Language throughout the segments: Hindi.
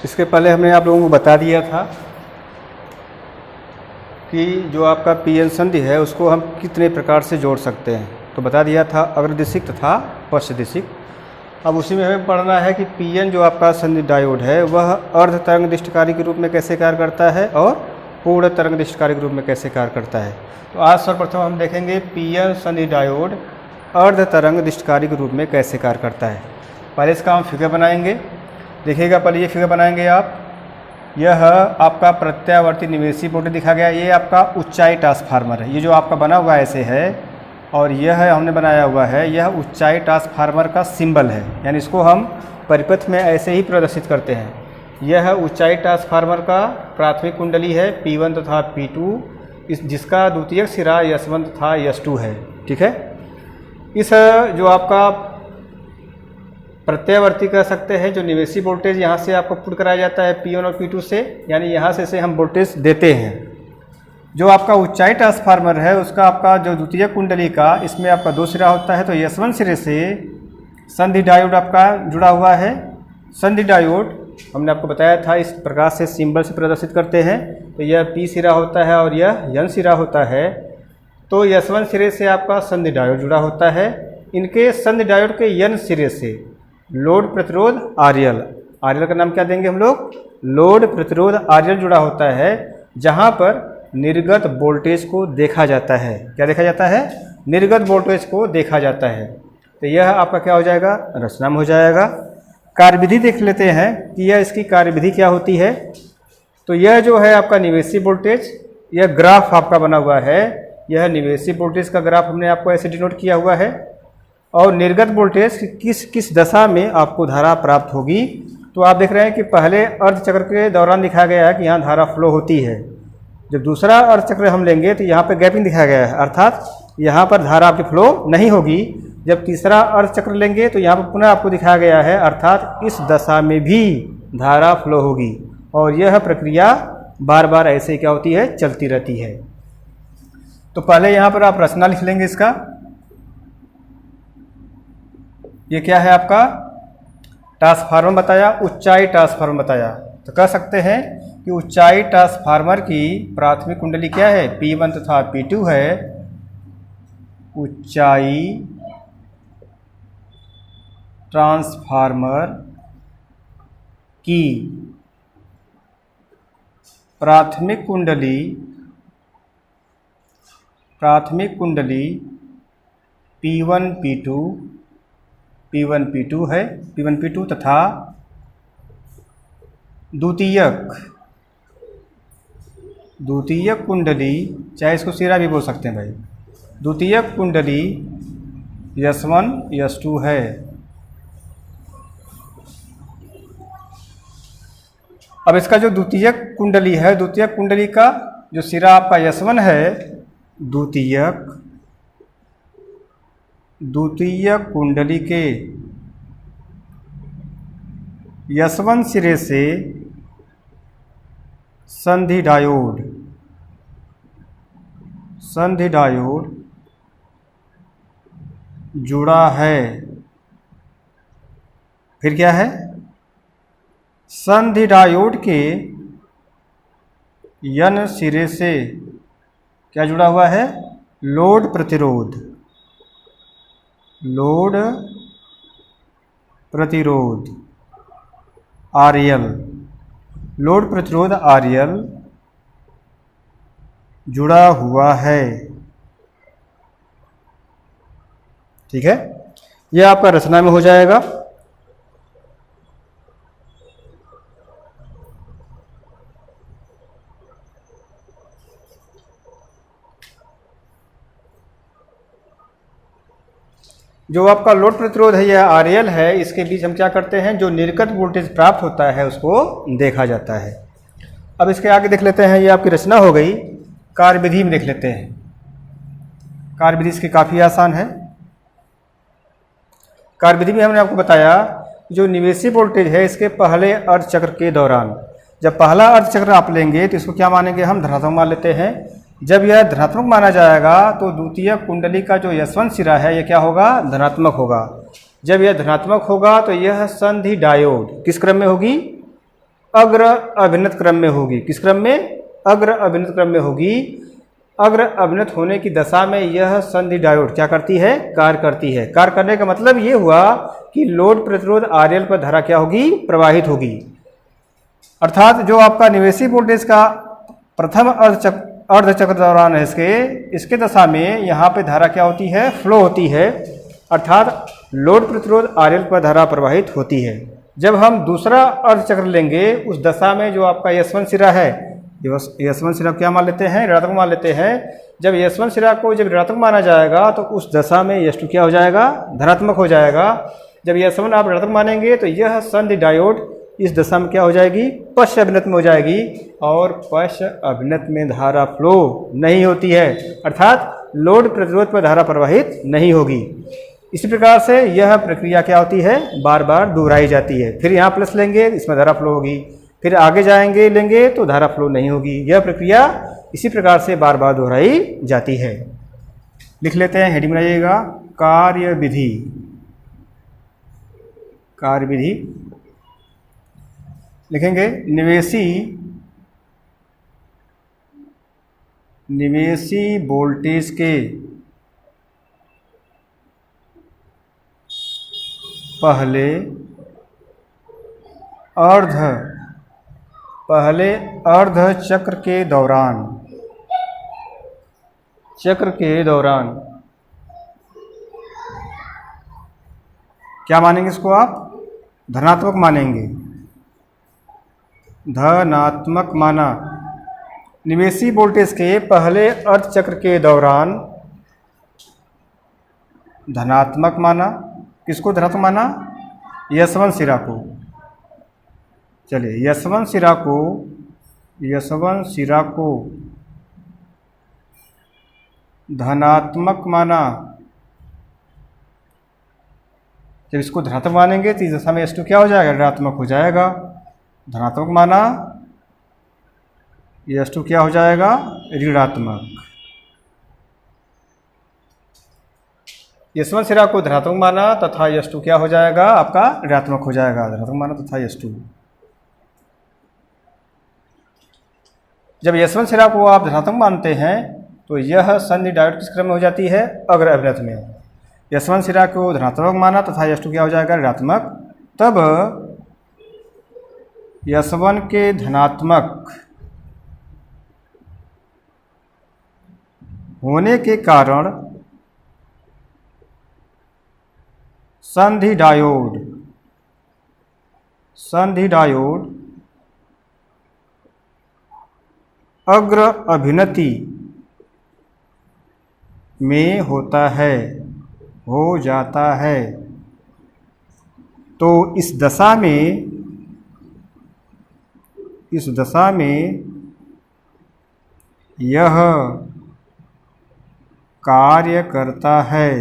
इसके पहले हमने आप लोगों को बता दिया था कि जो आपका पीएन संधि है उसको हम कितने प्रकार से जोड़ सकते हैं। तो बता दिया था अग्रदिशिक तथा पश्चदिशिक। अब उसी में हमें पढ़ना है कि पीएन जो आपका संधि डायोड है वह अर्ध तरंगदिष्टकारी के रूप में कैसे कार्य करता है और पूर्ण तरंगदिष्टकारी के रूप में कैसे कार्य करता है। तो आज सर्वप्रथम हम देखेंगे पीएन संधि डायोड अर्ध तरंगदिष्टकारी के रूप में कैसे कार्य करता है। पहले इसका हम फिगर बनाएंगे। देखिएगा, पहले ये फिगर बनाएंगे आप। यह आपका प्रत्यावर्ती निवेशी वोल्टेज दिखा गया। ये आपका ऊंचाई ट्रांसफार्मर है। ये जो आपका बना हुआ ऐसे है और यह हमने बनाया हुआ है, यह ऊंचाई ट्रांसफार्मर का सिंबल है, यानी इसको हम परिपथ में ऐसे ही प्रदर्शित करते हैं। यह ऊंचाई ट्रांसफार्मर का प्राथमिक कुंडली है P1 तथा P2, जिसका द्वितीयक सिरा S1 तथा S2 है। ठीक है। इस जो आपका प्रत्यावर्ती कह सकते हैं, जो निवेशी वोल्टेज यहाँ से आपको पुट कराया जाता है P1 और P2 से, यानी यहाँ से हम वोल्टेज देते हैं। जो आपका ऊंचाई ट्रांसफार्मर है उसका आपका जो द्वितीय कुंडली का, इसमें आपका दो सिरा होता है। तो S1 सिरे से संधि डायोड आपका जुड़ा हुआ है। संधि डायोड हमने आपको बताया था इस प्रकार से सिंबल से प्रदर्शित करते हैं। तो यह P सिरा होता है और यह N सिरा होता है। तो S1 सिरे से आपका संधि डायोड जुड़ा होता है। इनके संधि डायोड के N सिरे से लोड प्रतिरोध RL का नाम क्या देंगे हम लोग? लोड प्रतिरोध RL जुड़ा होता है, जहां पर निर्गत वोल्टेज को देखा जाता है। क्या देखा जाता है? निर्गत वोल्टेज को देखा जाता है। तो यह आपका क्या हो जाएगा? रचना में हो जाएगा। कार्यविधि देख लेते हैं कि यह इसकी कार्यविधि क्या होती है। तो यह जो है आपका निवेशी वोल्टेज, यह ग्राफ आपका बना हुआ है। यह निवेशी वोल्टेज का ग्राफ हमने आपको ऐसे डिनोट किया हुआ है। और निर्गत वोल्टेज किस दशा में आपको धारा प्राप्त होगी। तो आप देख रहे हैं कि पहले अर्धचक्र के दौरान दिखाया गया है कि यहाँ धारा फ्लो होती है। जब दूसरा अर्धचक्र हम लेंगे तो यहाँ पे गैपिंग दिखाया गया है, अर्थात यहाँ पर धारा आपकी फ्लो नहीं होगी। जब तीसरा अर्धचक्र लेंगे तो यहाँ पर पुनः आपको दिखाया गया है, अर्थात इस दशा में भी धारा फ्लो होगी। और यह प्रक्रिया बार बार ऐसे क्या होती है? चलती रहती है। तो पहले यहाँ पर आप रचना लिख लेंगे इसका। ये क्या है आपका? ट्रांसफार्मर बताया, ऊंचाई ट्रांसफार्मर बताया। तो कह सकते हैं कि ऊंचाई ट्रांसफार्मर की प्राथमिक कुंडली क्या है? P1 तथा P2 है। ऊंचाई ट्रांसफार्मर की प्राथमिक कुंडली P1 P2 है, P1 P2 तथा द्वितीयक कुंडली, चाहे इसको सिरा भी बोल सकते हैं भाई, द्वितीयक कुंडली S1 S2 है। अब इसका जो द्वितीयक कुंडली है, द्वितीयक कुंडली का जो सिरा आपका S1 है, द्वितीयक कुंडली के S1 सिरे से संधि डायोड जुड़ा है। फिर क्या है? संधि डायोड के N सिरे से क्या जुड़ा हुआ है? लोड प्रतिरोध RL, लोड प्रतिरोध RL जुड़ा हुआ है। ठीक है। यह आपका रचना में हो जाएगा। जो आपका लोड प्रतिरोध है यह RL है। इसके बीच हम क्या करते हैं? जो निर्गत वोल्टेज प्राप्त होता है उसको देखा जाता है। अब इसके आगे देख लेते हैं। ये आपकी रचना हो गई। कार्यविधि में देख लेते हैं। कार्यविधि इसकी काफ़ी आसान है। कार्यविधि में हमने आपको बताया जो निवेशी वोल्टेज है इसके पहले अर्धचक्र के दौरान, जब पहला अर्धचक्र आप लेंगे तो इसको क्या मानेंगे? हम धनात्मक मान लेते हैं। जब यह धनात्मक माना जाएगा तो द्वितीय कुंडली का जो S1 सिरा है यह क्या होगा? धनात्मक होगा। जब यह धनात्मक होगा तो यह संधि डायोड किस क्रम में होगी? अग्र अभिन्नत क्रम में होगी। किस क्रम में? अग्र अभिन्नत क्रम में होगी। अग्र अभिन्नत होने की दशा में यह संधि डायोड क्या करती है? कार्य करती है। कार्य करने का मतलब ये हुआ कि लोड प्रतिरोध RL पर धारा क्या होगी? प्रवाहित होगी। अर्थात जो आपका निवेशी वोल्टेज का प्रथम अर्धचक्र दौरान है इसके दशा में यहाँ पे धारा क्या होती है? फ्लो होती है। अर्थात लोड प्रतिरोध RL पर धारा प्रवाहित होती है। जब हम दूसरा अर्धचक्र लेंगे उस दशा में जो आपका S1 सिरा है, S1 सिरा क्या मान लेते हैं? ऋणात्मक मान लेते हैं। जब S1 सिरा को जब ऋणात्मक माना जाएगा तो उस दशा में S2 क्या हो जाएगा? धनात्मक हो जाएगा। जब S1 आप ऋणात्मक मानेंगे तो यह संधि डायोड इस दशा में क्या हो जाएगी? पश्च अभिन्नत में हो जाएगी और पश्च अभिन्नत में धारा फ्लो नहीं होती है, अर्थात लोड प्रतिरोध पर धारा प्रवाहित नहीं होगी। इसी प्रकार से यह प्रक्रिया क्या होती है? बार बार दोहराई जाती है। फिर यहाँ प्लस लेंगे इसमें धारा फ्लो होगी, फिर आगे जाएंगे लेंगे तो धारा फ्लो नहीं होगी। यह प्रक्रिया इसी प्रकार से बार बार दोहराई जाती है। लिख लेते हैं, हेडिंग बनाइएगा, कार्यविधि। कार्यविधि लिखेंगे, निवेशी वोल्टेज के पहले अर्ध चक्र के दौरान क्या मानेंगे? इसको आप धनात्मक मानेंगे। धनात्मक माना। निवेशी वोल्टेज के पहले अर्ध चक्र के दौरान धनात्मक माना। किसको धनात्मक माना? S1 सिरा को। चलिए S1 सिरा को धनात्मक माना। जब इसको धनात्मक मानेंगे तो इस दशा में S2 क्या हो जाएगा? ऋणात्मक हो जाएगा। धनात्मक माना, S2 क्या हो जाएगा? ऋणात्मक। S1 सिरा को धनात्मक माना तथा S2 क्या हो जाएगा? आपका ऋणात्मक हो जाएगा। धनात्मक माना तथा S2। जब S1 सिरा को आप धनात्मक मानते हैं तो यह संधि डायोड किस क्रम में हो जाती है? अग्र अभिन्नत में। S1 सिरा को धनात्मक माना तथा S2 क्या हो जाएगा? ऋणात्मक। तब S1 के धनात्मक होने के कारण संधि डायोड अग्र अभिनति में हो जाता है। तो इस दशा में यह कार्य करता है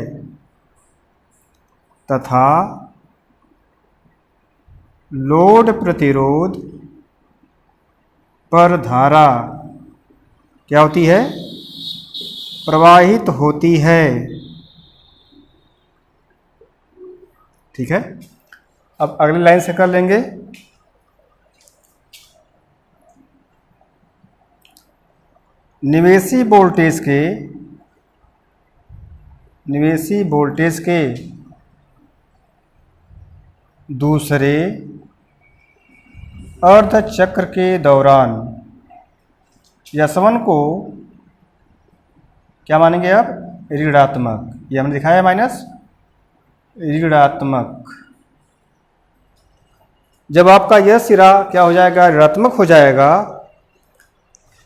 तथा लोड प्रतिरोध पर धारा क्या होती है? प्रवाहित होती है। ठीक है, अब अगली लाइन से कर लेंगे। निवेशी वोल्टेज के दूसरे अर्ध चक्र के दौरान S1 को क्या मानेंगे आप? ऋणात्मक। ये हमने दिखाया माइनस, ऋणात्मक। जब आपका यह सिरा क्या हो जाएगा? ऋणात्मक हो जाएगा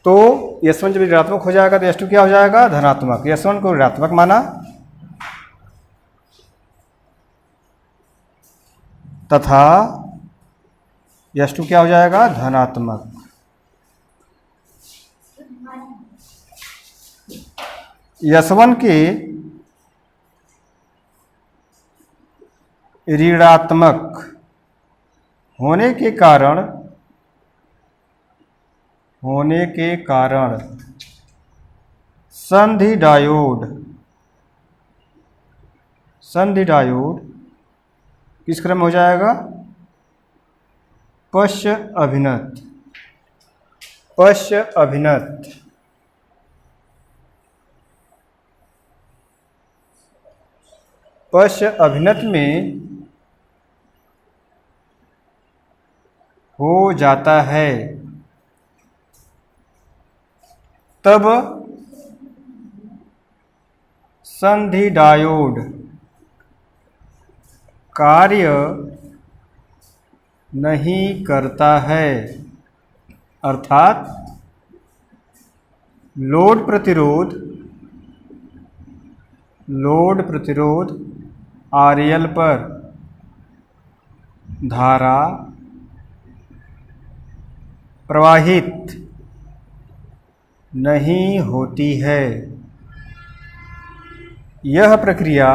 तो S1 जब ऋणात्मक हो जाएगा तो S2 क्या हो जाएगा? धनात्मक। S1 को ऋणात्मक माना तथा S2 क्या हो जाएगा? धनात्मक। S1 के ऋणात्मक होने के कारण संधि डायोड किस क्रम में हो जाएगा? पश्य अभिनत, पश्य अभिनत। पश्य अभिनत में हो जाता है तब संधि डायोड कार्य नहीं करता है, अर्थात लोड प्रतिरोध RL पर धारा प्रवाहित नहीं होती है। यह प्रक्रिया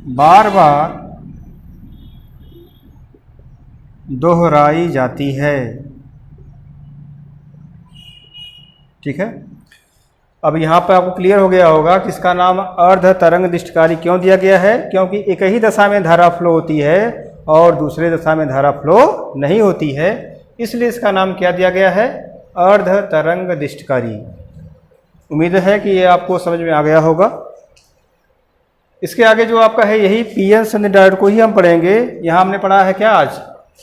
बार बार दोहराई जाती है। ठीक है, अब यहाँ पर आपको क्लियर हो गया होगा कि इसका नाम अर्ध तरंग दिष्टकारी क्यों दिया गया है, क्योंकि एक ही दशा में धारा फ्लो होती है और दूसरे दशा में धारा फ्लो नहीं होती है, इसलिए इसका नाम क्या दिया गया है, अर्ध तरंग दिष्टकारी। उम्मीद है कि ये आपको समझ में आ गया होगा। इसके आगे जो आपका है यही पीएन संधि डायोड को ही हम पढ़ेंगे। यहाँ हमने पढ़ा है क्या आज,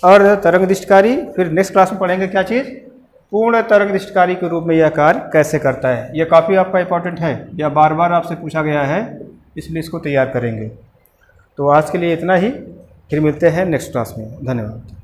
अर्ध तरंग दिष्टकारी। फिर नेक्स्ट क्लास में पढ़ेंगे क्या चीज़, पूर्ण तरंग दिष्टकारी के रूप में यह कार्य कैसे करता है। यह काफ़ी आपका इंपॉर्टेंट है, यह बार बार आपसे पूछा गया है, इसलिए इसको तैयार करेंगे। तो आज के लिए इतना ही, फिर मिलते हैं नेक्स्ट क्लास में। धन्यवाद।